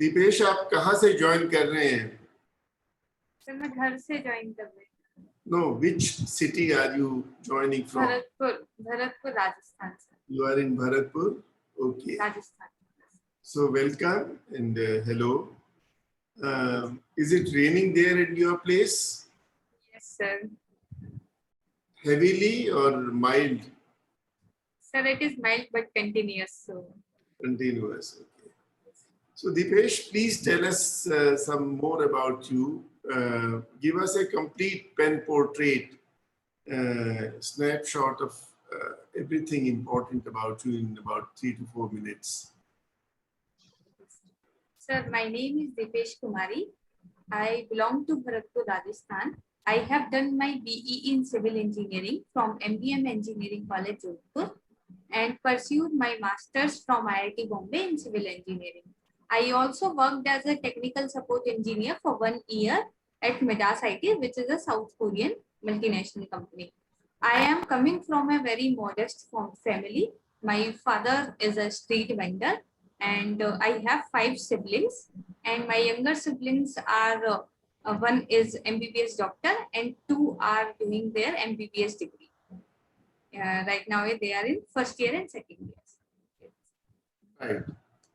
दीपेश, आप कहाँ से ज्वाइन कर रहे हैं? सर मैं घर से ज्वाइन कर रही हूँ। No, which city are you joining from? Bharatpur Rajasthan से। You are in Bharatpur? Okay. Rajasthan. So welcome and hello. Is it raining there in your place? Yes, sir. Heavily or mild? Sir, it is mild but continuous. So. Continuous. Okay. So Dipesh, please tell us some more about you. Give us a complete pen portrait, snapshot of everything important about you in about 3 to 4 minutes. Sir, my name is Dipesh Kumari. I belong to Bharatpur, Rajasthan. I have done my BE in Civil Engineering from MBM Engineering College, Jodhpur, and pursued my Masters from IIT Bombay in Civil Engineering. I also worked as a technical support engineer for 1 year at Midas IT, which is a South Korean multinational company. I am coming from a very modest family. My father is a street vendor, and I have 5 siblings, and my younger siblings are one is MBBS doctor and 2 are doing their MBBS degree. Right now they are in first year and second year. Right.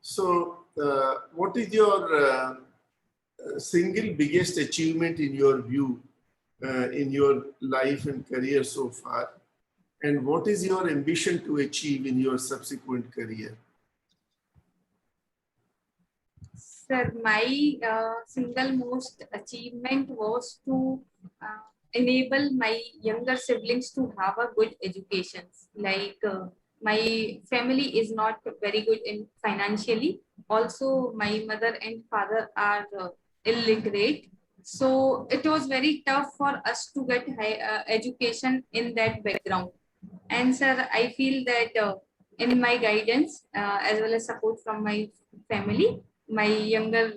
So what is your single biggest achievement in your view in your life and career so far? And what is your ambition to achieve in your subsequent career? Sir, my single most achievement was to enable my younger siblings to have a good education. Like my family is not very good in financially. Also, my mother and father are illiterate. So it was very tough for us to get high education in that background. And sir, I feel that in my guidance as well as support from my family, my younger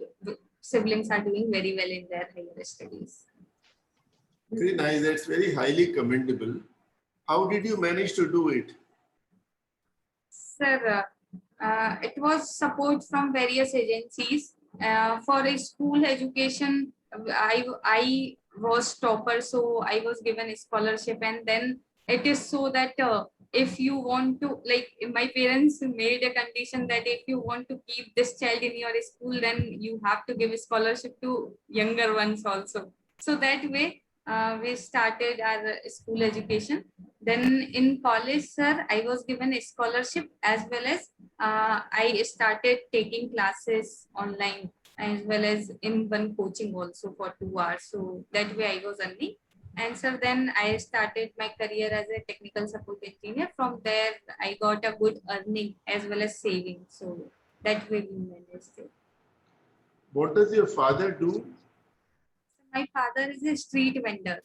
siblings are doing very well in their higher studies. Very nice. That's very highly commendable. How did you manage to do it? Sir, it was support from various agencies. For a school education, I was topper, so I was given a scholarship, and then it is so that if you want to, like my parents made a condition that if you want to keep this child in your school, then you have to give a scholarship to younger ones also. So that way we started our school education. Then in college, sir, I was given a scholarship as well as I started taking classes online as well as in one coaching also for 2 hours. So that way I was earning. And so then I started my career as a technical support engineer. From there, I got a good earning as well as saving. So that way we managed it. What does your father do? My father is a street vendor.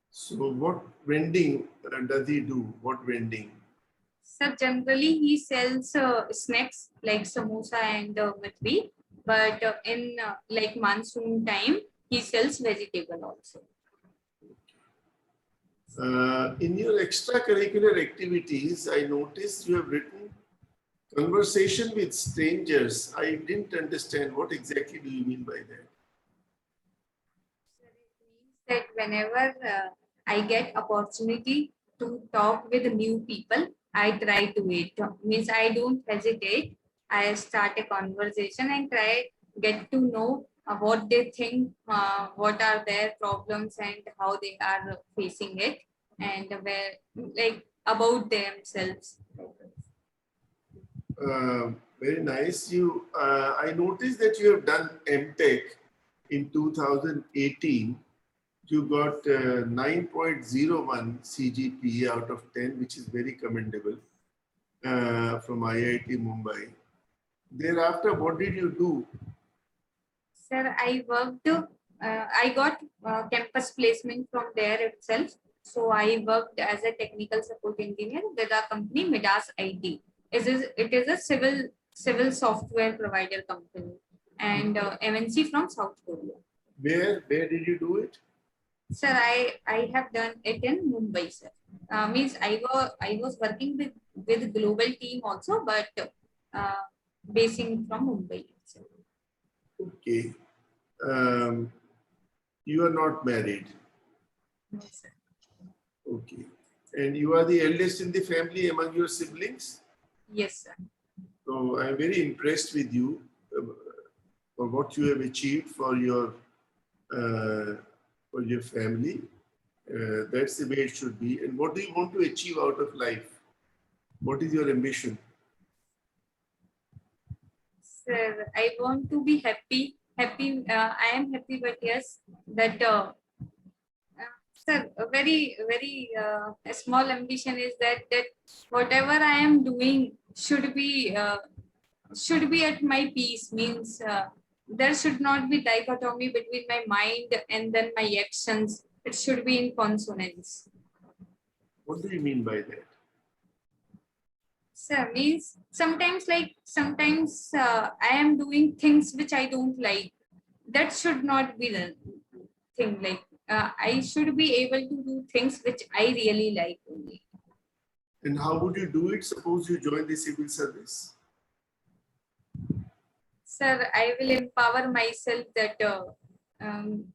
So what vending does he do? What vending? So generally he sells snacks like samosa and matri, but in like monsoon time, he sells vegetable also. In your extracurricular activities, I noticed you have written conversation with strangers. I didn't understand what exactly do you mean by that? So it means that whenever I get opportunity to talk with new people, I try to it. Means I don't hesitate. I start a conversation and try get to know what they think, what are their problems and how they are facing it, and where like about themselves. Very nice. I noticed that you have done MTech in 2018. You got 9.01 CGPA out of 10, which is very commendable from IIT Mumbai. Thereafter, what did you do? Sir, I worked, I got campus placement from there itself. So I worked as a technical support engineer with a company, Midas IT. It is a civil software provider company and MNC from South Korea. Where did you do it? Sir, I have done it in Mumbai, sir. Means I was working with global team also, but uh, basing from Mumbai. Sir. Okay. Um, you are not married. No, sir. Okay. And you are the eldest in the family among your siblings. Yes, sir. So I'm very impressed with you uh, for what you have achieved uh, for your family. That's the way it should be. And what do you want to achieve out of life? What is your ambition? Sir, I want to be happy. Happy. I am happy, but yes, that. Sir, a a small ambition is that whatever I am doing should be at my peace. Means there should not be dichotomy between my mind and then my actions. It should be in consonance. What do you mean by that? Sir, means sometimes I am doing things which I don't like. That should not be the thing. Like I should be able to do things which I really like only. And how would you do it? Suppose you join the civil service. Sir, I will empower myself um,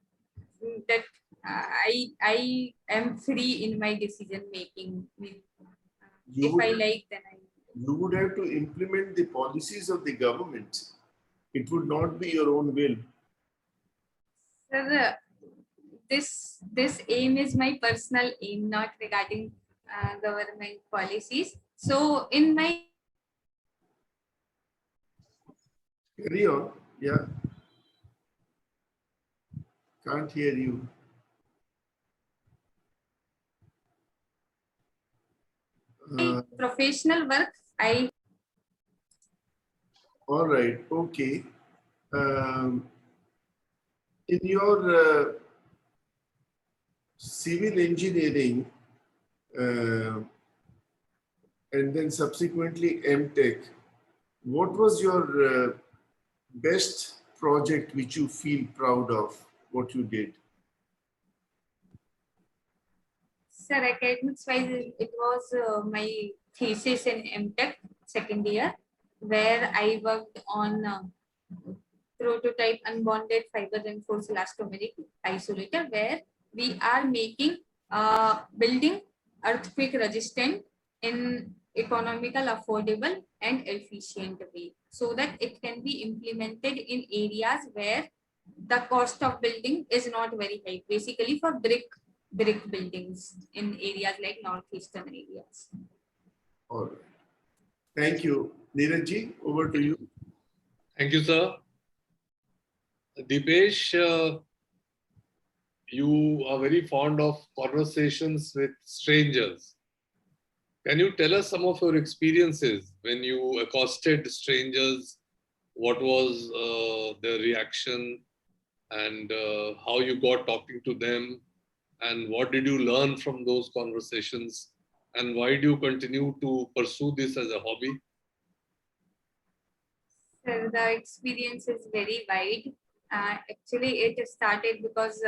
that I am free in my decision making. You If would I like, then I. you would have to implement the policies of the government. It would not be your own will. Sir, this aim is my personal aim, not regarding government policies. So in my Carry on. Yeah, can't hear you. professional work, I. All right. Okay. Um, in your civil engineering uh, and then subsequently MTech, what was your best project which you feel proud of what you did? Sir, academics wise, it was my thesis in MTech second year, where I worked on prototype unbonded fiber reinforced elastomeric isolator, where we are making building earthquake resistant in economical, affordable, and efficient way, so that it can be implemented in areas where the cost of building is not very high. Basically, for brick buildings in areas like northeastern areas. All right. Thank you. Neeraj, over to you. Thank you, sir. Dipesh, you are very fond of conversations with strangers. Can you tell us some of your experiences when you accosted strangers? What was their reaction, and how you got talking to them, and what did you learn from those conversations, and why do you continue to pursue this as a hobby? So the experience is very wide. Actually, it started because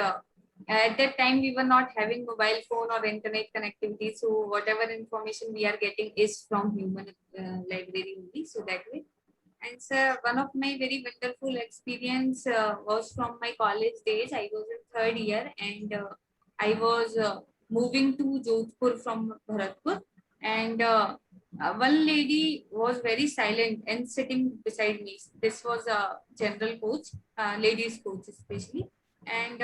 at that time we were not having mobile phone or internet connectivity. So whatever information we are getting is from human library only. So that way. And so one of my very wonderful experience was from my college days. I was in third year, and I was moving to Jodhpur from Bharatpur, and one lady was very silent and sitting beside me. This was a general coach, ladies coach especially, and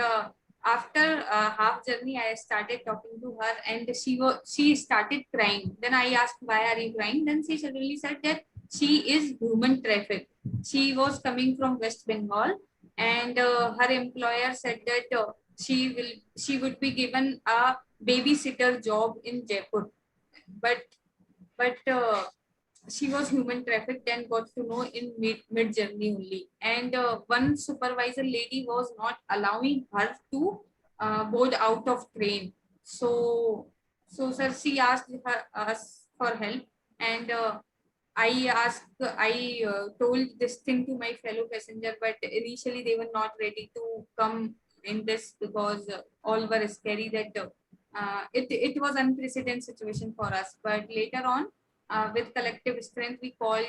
after half journey, I started talking to her, and she started crying. Then I asked, "Why are you crying?" Then she suddenly said that she is human traffic. She was coming from West Bengal, and her employer said that she would be given a babysitter job in Jaipur, but but she was human trafficked and got to know in mid journey only. And one supervisor lady was not allowing her to board out of train. So sir, she asked us for help, and I told this thing to my fellow passenger, but initially they were not ready to come in this because all were scary that it was unprecedented situation for us. But later on, with collective strength, we called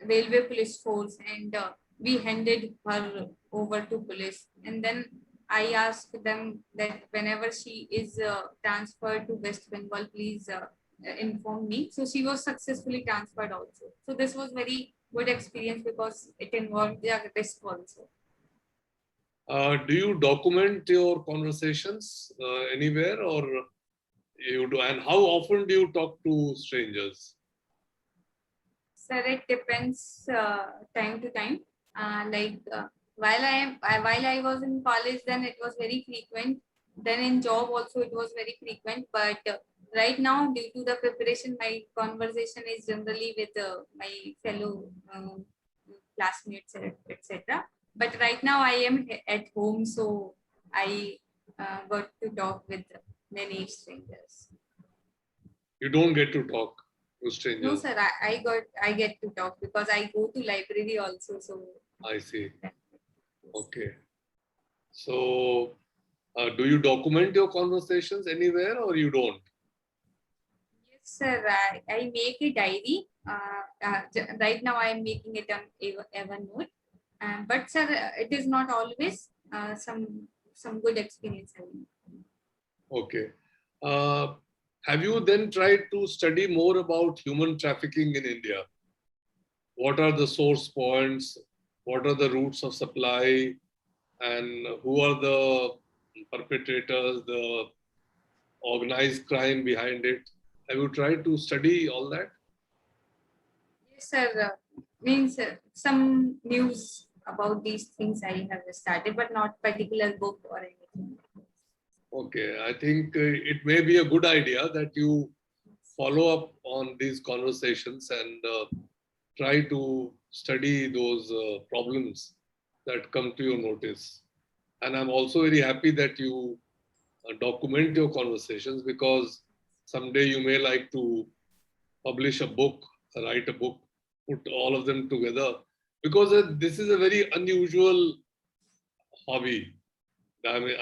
railway police force and we handed her over to police. And then I asked them that whenever she is transferred to West Bengal, please inform me. So she was successfully transferred also. So this was very good experience because it involved the risk also. Do you document your conversations anywhere, or you do? And how often do you talk to strangers? Sir, it depends time to time. While I was in college, then it was very frequent. Then in job also it was very frequent. But right now, due to the preparation, my conversation is generally with my fellow classmates, etc. But right now I am at home, so I got to talk with many strangers. You don't get to talk to strangers. No, sir, I get to talk because I go to library also. So I see. Okay. So, do you document your conversations anywhere, or you don't? yes, sir, I make a diary. Right now I am making it on Evernote. But sir, it is not always some good experience. Okay. Have you then tried to study more about human trafficking in India? What are the source points? What are the routes of supply? And who are the perpetrators, the organized crime behind it? Have you tried to study all that? Yes, sir. Means some news about these things I have started, but not particular book or anything. Okay, I think it may be a good idea that you follow up on these conversations and try to study those problems that come to your notice. And I'm also very happy that you document your conversations, because someday you may like to publish a book, write a book, put all of them together, because this is a very unusual hobby. I mean,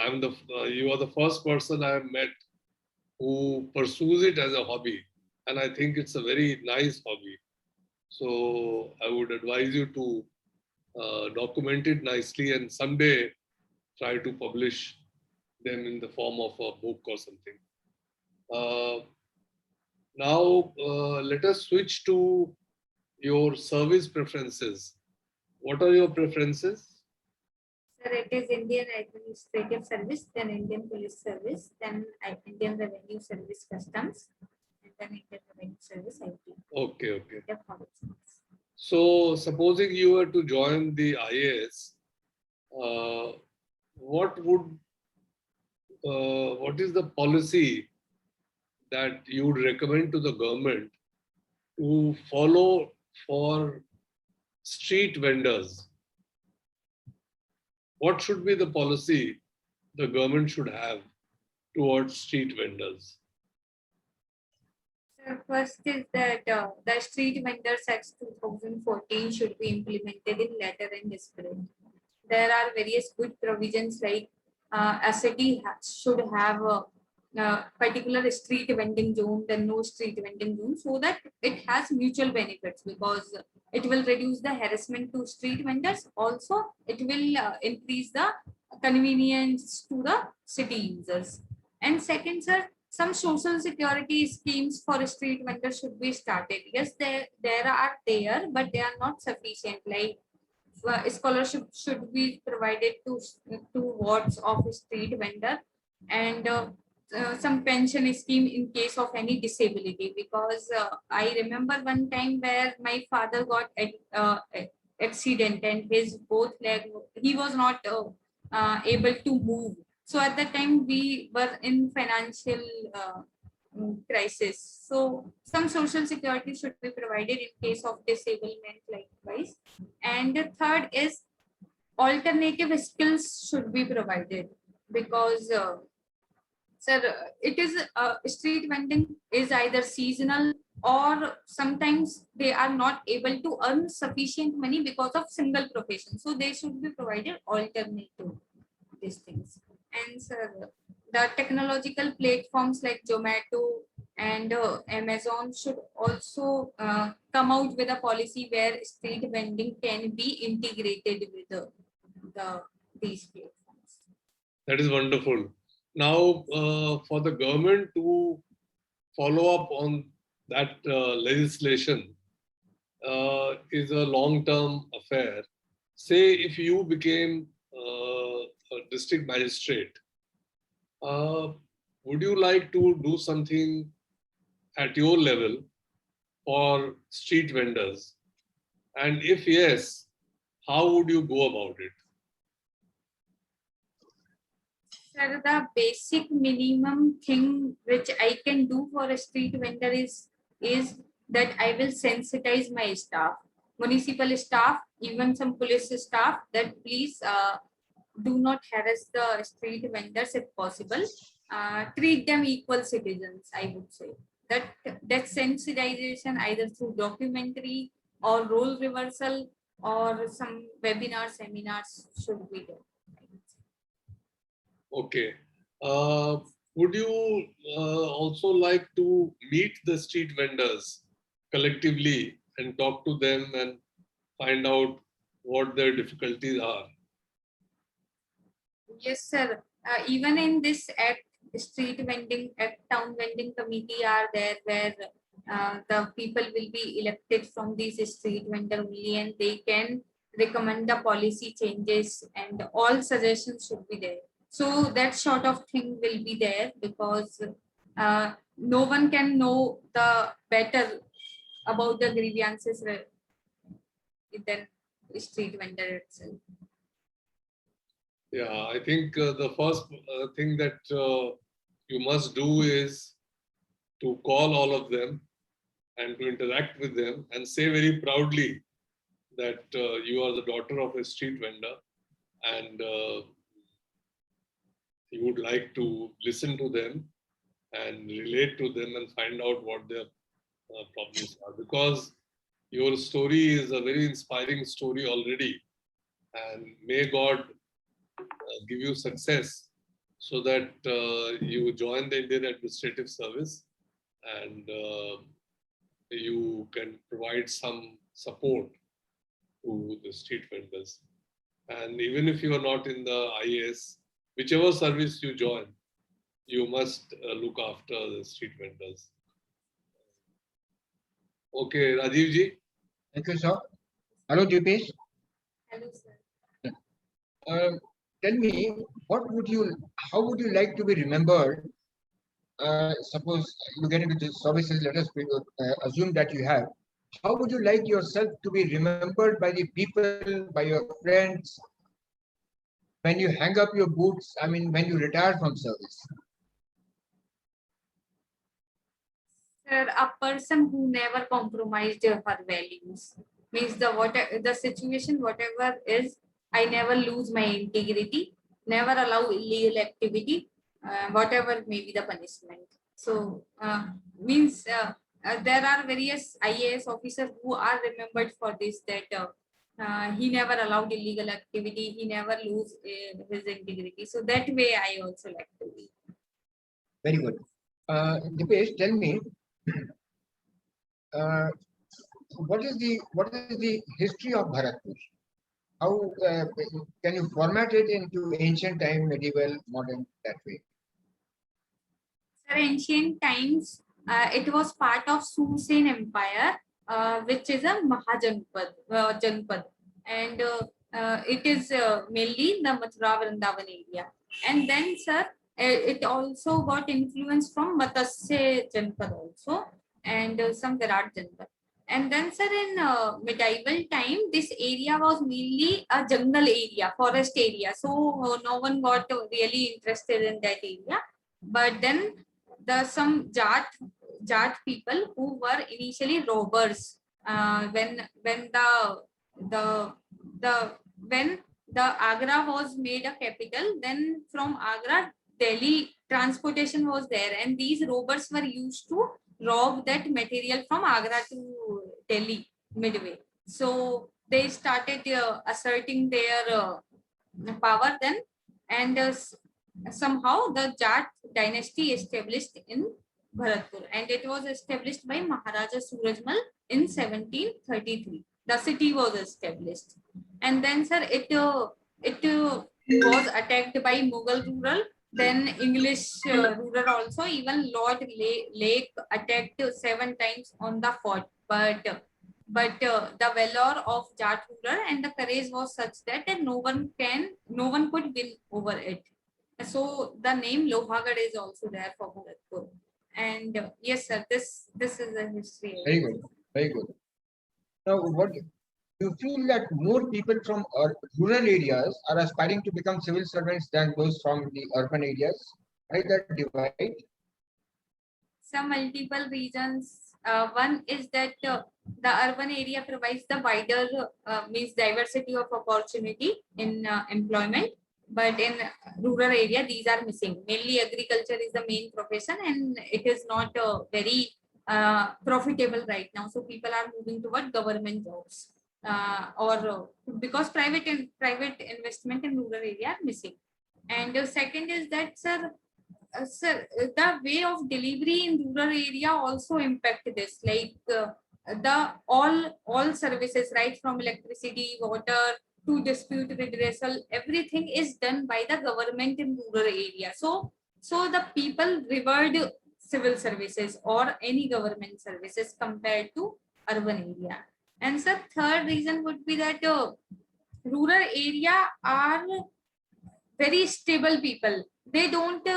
you are the first person I have met who pursues it as a hobby, and I think it's a very nice hobby. So I would advise you to document it nicely and someday try to publish them in the form of a book or something. Now, let us switch to your service preferences. What are your preferences? Sir, it is Indian Administrative Service, then Indian Police Service, then Indian Revenue Service Customs, and then Indian Revenue Service IT. Okay. So, supposing you were to join the IAS, what is the policy that you would recommend to the government to follow for street vendors? What should be the policy the government should have towards street vendors? Sir, first is that the Street Vendors Act 2014 should be implemented in letter and spirit. There are various good provisions like a city should have a particular street vending zone, then no street vending zone, so that it has mutual benefits because it will reduce the harassment to street vendors. Also, it will increase the convenience to the city users. And second, sir, some social security schemes for street vendors should be started. Yes, there are there, but they are not sufficient. Like scholarship should be provided to wards of a street vendor, and some pension scheme in case of any disability. Because I remember one time where my father got accident and his both leg, he was not able to move. So at that time we were in financial crisis. So some social security should be provided in case of disablement likewise. And the third is alternative skills should be provided because sir, it is street vending is either seasonal or sometimes they are not able to earn sufficient money because of single profession. So they should be provided alternative. these things. And sir, the technological platforms like Zomato and Amazon should also come out with a policy where street vending can be integrated with these platforms. That is wonderful. Now, for the government to follow up on that legislation is a long-term affair. Say if you became a district magistrate, would you like to do something at your level for street vendors? And if yes, how would you go about it? Sir, the basic minimum thing which I can do for a street vendor is that I will sensitize my staff, municipal staff, even some police staff, that please do not harass the street vendors if possible. Treat them equal citizens, I would say. That sensitization either through documentary or role reversal or some webinar seminars should be done. Okay. Would you also like to meet the street vendors collectively and talk to them and find out what their difficulties are? Yes, sir. Even in this act, street vending, act town vending committee are there where the people will be elected from these street vendor only, and they can recommend the policy changes and all suggestions should be there. So that sort of thing will be there because no one can know the better about the grievances than street vendor itself. Yeah, I think the first thing that you must do is to call all of them and to interact with them and say very proudly that you are the daughter of a street vendor and you would like to listen to them and relate to them and find out what their problems are. Because your story is a very inspiring story already, and may God give you success so that you join the Indian Administrative Service and you can provide some support to the street vendors. And even if you are not in the IAS, whichever service you join, you must look after the street vendors. Okay, Rajiv ji. Thank you, sir. Hello, Dipesh. Hello, sir. Tell me, how would you like to be remembered? Suppose you get into the services, let us assume that you have. How would you like yourself to be remembered by the people, by your friends, when you hang up your boots, I mean, when you retire from service? Sir, a person who never compromised her values means the situation, whatever is, I never lose my integrity, never allow illegal activity, whatever may be the punishment. So means there are various IAS officers who are remembered for this, that he never allowed illegal activity, he never lose his integrity. So that way I also like to be. Very good. Dipesh, tell me, what is the history of Bharatpur? How can you format it into ancient time, medieval, modern, that way? Sir, ancient times, it was part of Sursen Empire, which is a Janpad, and it is mainly the Mathura Vrindavan area. And then, sir, it also got influence from Matsya Janpad also, and some Virat Janpad. And then, sir, in medieval time, this area was mainly a jungle area, forest area. So no one got really interested in that area. But then some Jat people who were initially robbers. When the Agra was made a capital, then from Agra, Delhi transportation was there, and these robbers were used to rob that material from Agra to Delhi midway. So they started asserting their power then, and somehow the Jat dynasty established in Bharatpur, and it was established by Maharaja Surajmal in 1733. The city was established, and then sir, it was attacked by Mughal ruler, then English ruler also. Even Lord Lake attacked 7 times on the fort, but the valor of Jat ruler and the courage was such that no one could win over it. So the name Lohagarh is also there for Bharatpur. And yes, sir, this is a history. Very good. Very good. Now, what you feel that more people from rural areas are aspiring to become civil servants than those from the urban areas? Why that divide? Some multiple reasons. One is that the urban area provides the wider means diversity of opportunity in employment, but in rural area these are missing. Mainly agriculture is the main profession, and it is not very profitable right now. So people are moving toward government jobs, or because private investment in rural area are missing. And the second is that sir, the way of delivery in rural area also impact this, like the all services, right from electricity, water to dispute redressal, everything is done by the government in rural area. So the people revered civil services or any government services compared to urban area. And the third reason would be that rural area are very stable people. They don't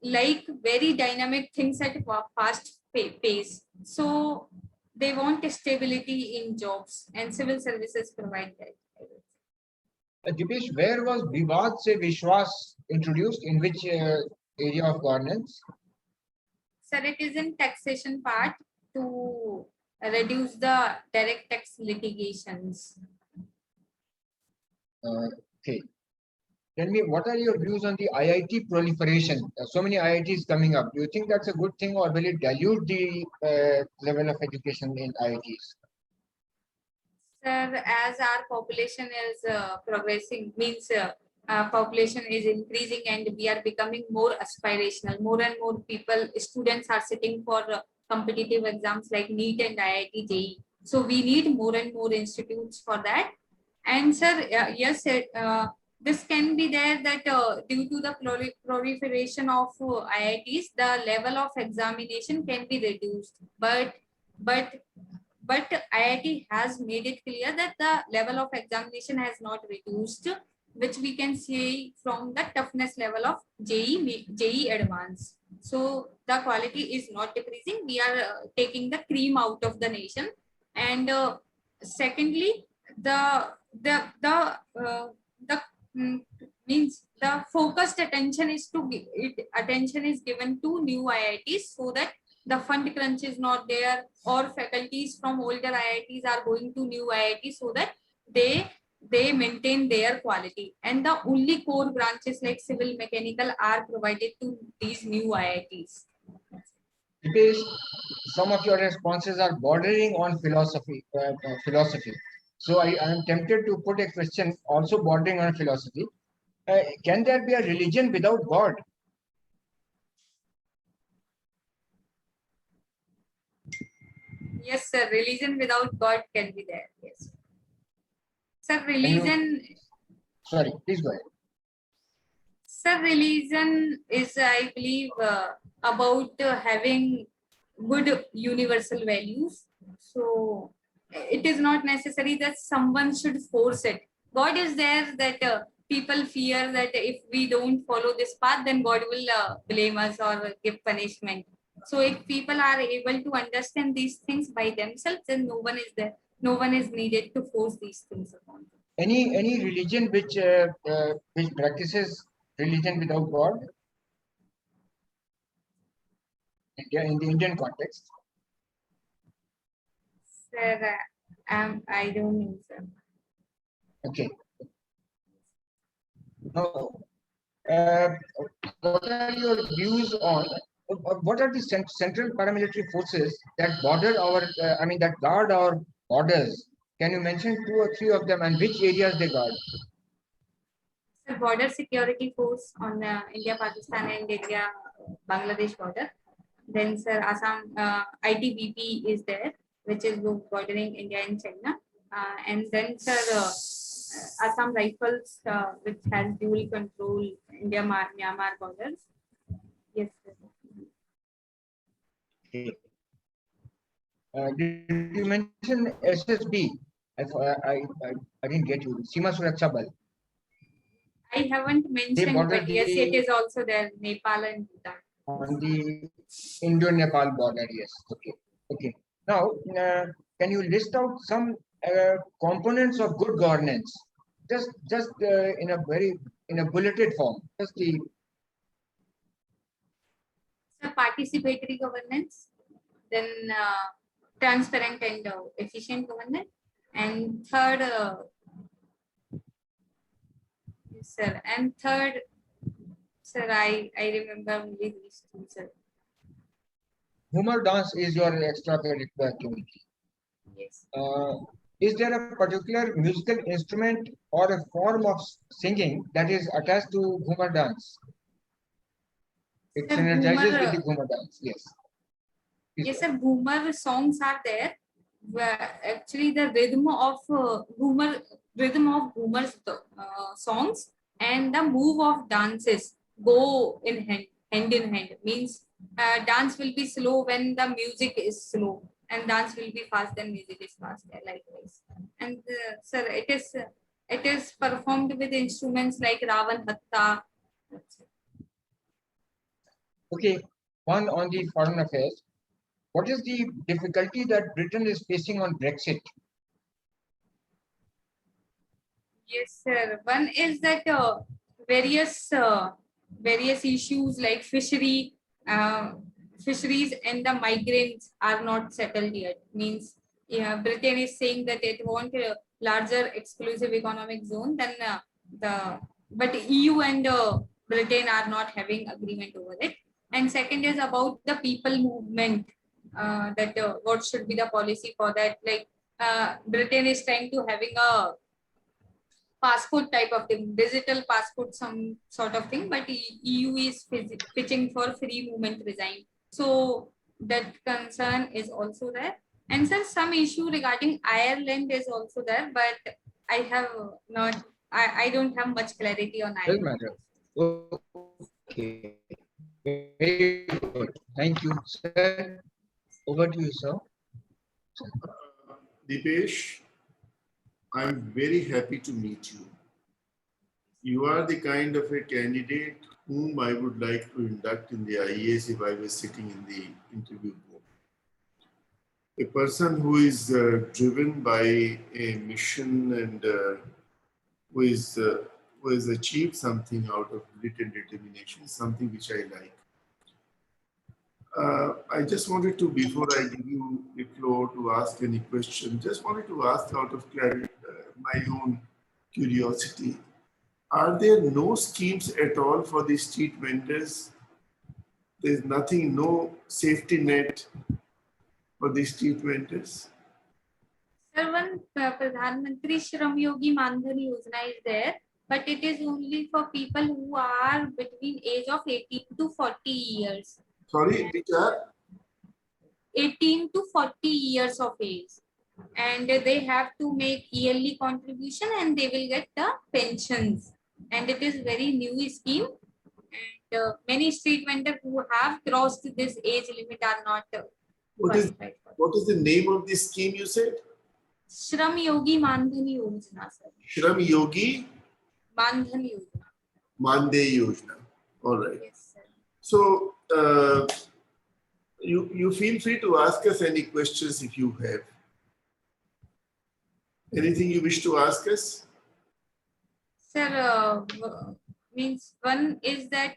like very dynamic things at fast pace. So they want stability in jobs, and civil services provide that. Dipesh, where was Vivad Se Vishwas introduced? In which area of governance? Sir, it is in taxation part to reduce the direct tax litigations. Okay. Tell me, what are your views on the IIT proliferation? So many IITs coming up. Do you think that's a good thing, or will it dilute the level of education in IITs? Sir, as our population is progressing, means population is increasing and we are becoming more aspirational. More and more people, students are sitting for competitive exams like NEET and IIT JEE. So we need more and more institutes for that. And sir, yes, this can be there that due to the proliferation of IITs, the level of examination can be reduced. But IIT has made it clear that the level of examination has not reduced, which we can see from the toughness level of JEE Advanced. So the quality is not decreasing. We are taking the cream out of the nation. And secondly, the means the focused attention is given to new IITs, so that the fund crunch is not there, or faculties from older IITs are going to new IITs so that they maintain their quality. And the only core branches like civil, mechanical are provided to these new IITs. Dipesh, some of your responses are bordering on philosophy. So I am tempted to put a question also bordering on philosophy. Can there be a religion without God? Yes, sir. Religion without God can be there. Yes. Sir, religion. Sorry, please go ahead. Sir, religion is, I believe, about having good universal values. So it is not necessary that someone should force it. God is there that people fear that if we don't follow this path, then God will blame us or give punishment. So if people are able to understand these things by themselves, then no one is there. No one is needed to force these things upon them. Any religion which practices religion without God? In the Indian context? Sir, I don't know, sir. Okay. Now, what are your views on what are the central paramilitary forces that border our, that guard our borders? Can you mention 2 or 3 of them and which areas they guard? The border security force on India, Pakistan, and India, Bangladesh border. Then, sir, Assam ITBP is there, which is bordering India and China. And then, sir, Assam Rifles, which has dual control India Myanmar borders. Yes, sir. Did you mention SSB? I didn't get you. Sima Suraksha Bal. I haven't mentioned, border but yes, the- it is also there, Nepal and Bhutan. On the Indo-Nepal border, yes. Okay. Okay. Now, can you list out some components of good governance? Just in a bulleted form. Just the So participatory governance, then transparent and efficient governance, and third, yes, sir, and third, sir, I remember only these two, sir. Humor dance is your extracurricular activity. Yes. Is there a particular musical instrument or a form of singing that is attached to Ghumar dance? It Sir, synergizes Ghumar, with the Ghumar dance, yes. yes, sir, Ghumar songs are there. Where actually, the rhythm of Ghumar's songs and the move of dances go in hand in hand. Means dance will be slow when the music is slow, and dance will be fast when music is fast. Likewise, and sir, it is performed with instruments like Ravan Hatta. Okay, one on the foreign affairs. What is the difficulty that Britain is facing on Brexit? Yes, sir. One is that various issues like fisheries and the migrants are not settled yet. Means, yeah, Britain is saying that it want a larger exclusive economic zone than but EU and Britain are not having agreement over it. And second is about the people movement. That what should be the policy for that? Like Britain is trying to having a passport type of thing, digital passport, some sort of thing, but EU is pitching for free movement resign. So that concern is also there. And sir, some issue regarding Ireland is also there, but I have not, I don't have much clarity on Doesn't Ireland. matter. Okay. Very good. Thank you, sir. Over to you, sir. Dipesh, I'm very happy to meet you. You are the kind of a candidate whom I would like to induct in the IAS if I was sitting in the interview room. A person who is driven by a mission and who has achieved something out of grit and determination, something which I like. I just wanted to, before I give you the floor to ask any question, just wanted to ask out of clarity, my own curiosity. Are there no schemes at all for the street vendors? There's nothing, no safety net for the street vendors? Sir, one Pradhan Mantri Shram Yogi Mandhan Yojana is there, but it is only for people who are between age of 18 to 40 years. Sorry, which are? 18 to 40 years of age, and they have to make yearly contribution and they will get the pensions, and it is very new scheme, and many street vendors who have crossed this age limit are not qualified for it. What is the name of this scheme you said? Shram Yogi Mandhan Yojana, sir. Shram Yogi Mandhan Yojana. Mandeya Yojana. All right. Yes, sir. So you feel free to ask us any questions if you have. Anything you wish to ask us? Sir, means one is that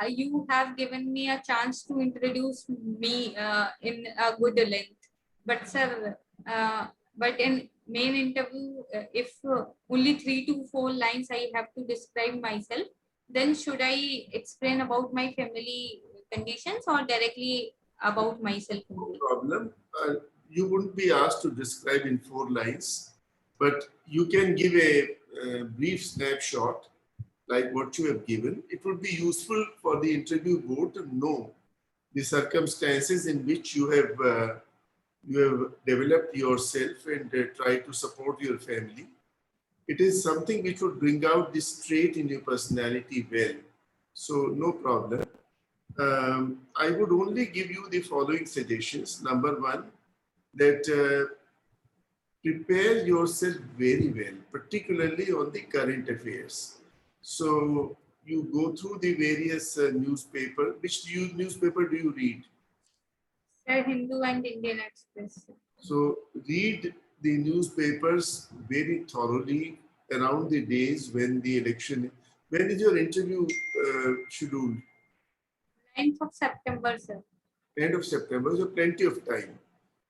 you have given me a chance to introduce me in a good length, but sir, but in main interview, if only 3 to 4 lines I have to describe myself, then should I explain about my family conditions or directly about myself No only? problem. You wouldn't be asked to describe in 4 lines, but you can give a brief snapshot like what you have given. It would be useful for the interview board to know the circumstances in which you have developed yourself and try to support your family. It is something which would bring out this trait in your personality well. So no problem. I would only give you the following suggestions. Number one, that prepare yourself very well, particularly on the current affairs. So you go through the various newspaper. Which newspaper do you read? Sir, Hindu and Indian Express. So read the newspapers very thoroughly around the days when the election. When is your interview scheduled? 9th of September, sir. End of September, so plenty of time.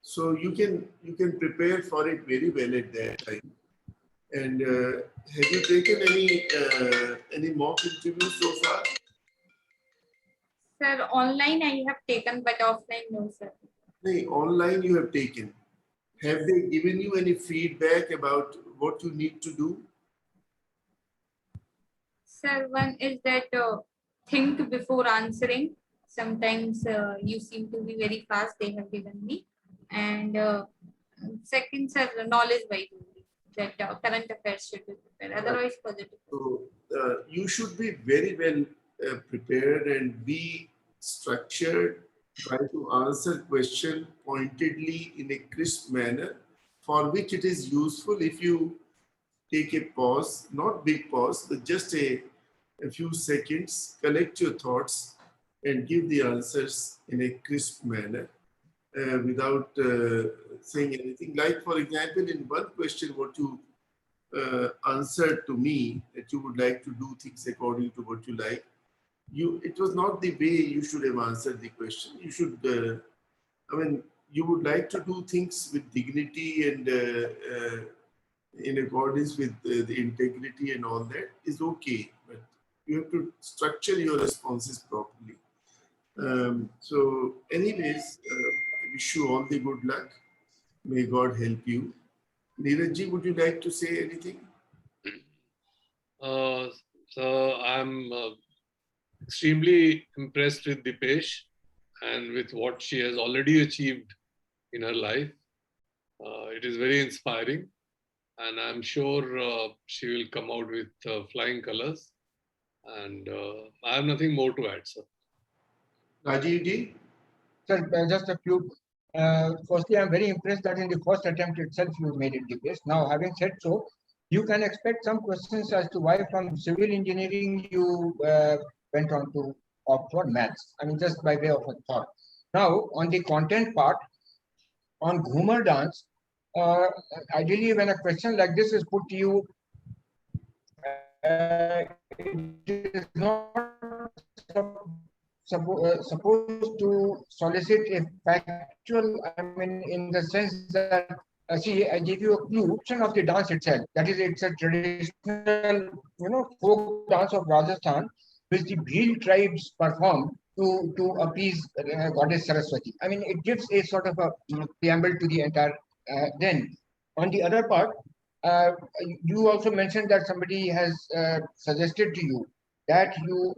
So you can prepare for it very well at that time. And have you taken any mock interviews so far? Sir, online I have taken, but offline no, sir. No, online you have taken. Have they given you any feedback about what you need to do? Sir, one is that think before answering. Sometimes you seem to be very fast, they have given me. And second, sir, knowledge wise only, that current affairs should be prepared. Otherwise, positive. So you should be very well prepared and be structured. Try to answer question pointedly in a crisp manner, for which it is useful if you take a pause, not big pause, but just a few seconds, collect your thoughts and give the answers in a crisp manner without saying anything. Like, for example, in one question, what you answered to me, that you would like to do things according to what you like. It was not the way you should have answered the question. You should, you would like to do things with dignity and in accordance with the integrity and all that is okay, but you have to structure your responses properly. So anyways, I wish you all the good luck. May God help you. Neeraj, would you like to say anything? So I'm extremely impressed with Dipesh and with what she has already achieved in her life. It is very inspiring, and I'm sure she will come out with flying colors. And I have nothing more to add, sir. Rajiv ji? Sir, just a few. Firstly, I'm very impressed that in the first attempt itself you made it the best. Now, having said so, you can expect some questions as to why from civil engineering you went on to opt for maths. I mean, just by way of a thought. Now, on the content part, on Ghumar dance, ideally when a question like this is put to you, it is not supposed to solicit a factual, I mean, in the sense that, see, I give you a clue of the dance itself. That is, it's a traditional, folk dance of Rajasthan, which the Bhil tribes perform to appease goddess Saraswati. I mean, it gives a sort of a preamble to the entire. Then, on the other part, you also mentioned that somebody has suggested to you that you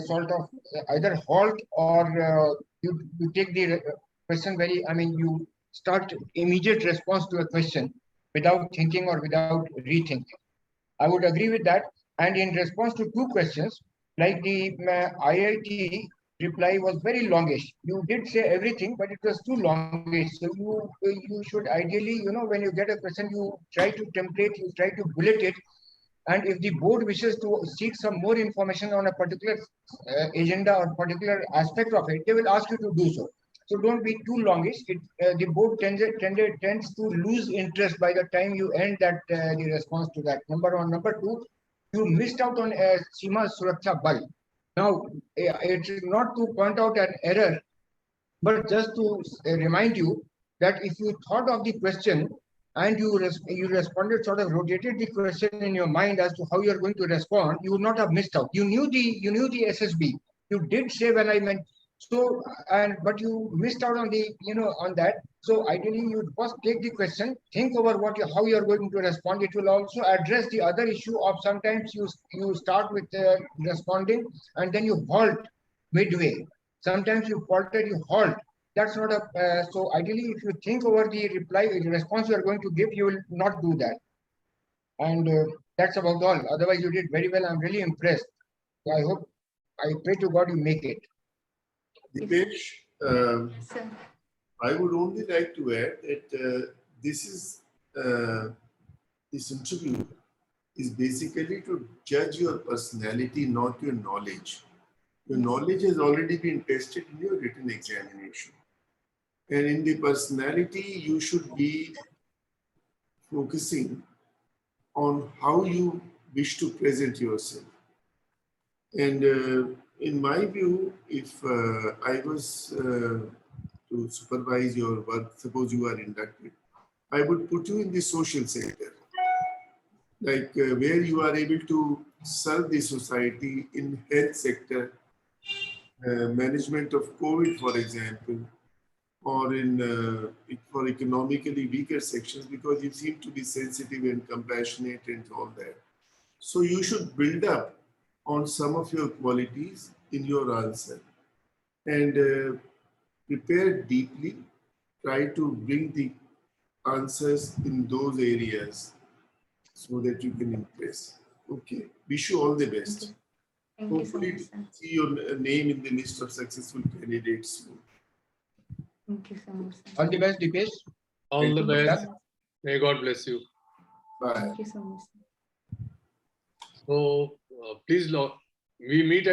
sort of either halt or you take the question very, I mean, you start immediate response to a question without thinking or without rethinking. I would agree with that. And in response to two questions, like the IIT reply was very longish. You did say everything, but it was too longish. So you should ideally, when you get a question, you try to template, you try to bullet it. And if the board wishes to seek some more information on a particular agenda or particular aspect of it, they will ask you to do so. So don't be too longish. The board tends to lose interest by the time you end that the response to that. Number one. Number two, you missed out on Seema Suraksha Bal. Now, it's not to point out an error, but just to remind you that if you thought of the question and you responded, sort of rotated the question in your mind as to how you're going to respond, you would not have missed out. You knew the SSB. You did say when I meant So, but you missed out on the, on that. So ideally, you first take the question, think over how you are going to respond. It will also address the other issue of sometimes you start with responding and then you halt midway. Sometimes you falter, you halt. That's not a, so ideally, if you think over the response you are going to give, you will not do that. And that's about all. Otherwise, you did very well. I'm really impressed. So I pray to God you make it. Dipesh, Sir. I would only like to add that this interview is basically to judge your personality, not your knowledge. Your knowledge has already been tested in your written examination. And in the personality, you should be focusing on how you wish to present yourself. And in my view, if I was to supervise your work, suppose you are inducted, I would put you in the social sector, like where you are able to serve the society in health sector, management of COVID, for example, or in for economically weaker sections, because you seem to be sensitive and compassionate and all that. So you should build up on some of your qualities in your answer and prepare deeply. Try to bring the answers in those areas so that you can impress. Okay. Wish you all the best. Thank you so Hopefully, much, sir. see your name in the list of successful candidates soon. Thank you so much, sir. All the best, Dipesh. All the Thank you so best. much. May God bless you. Bye. Thank you so much, sir. So please, we meet at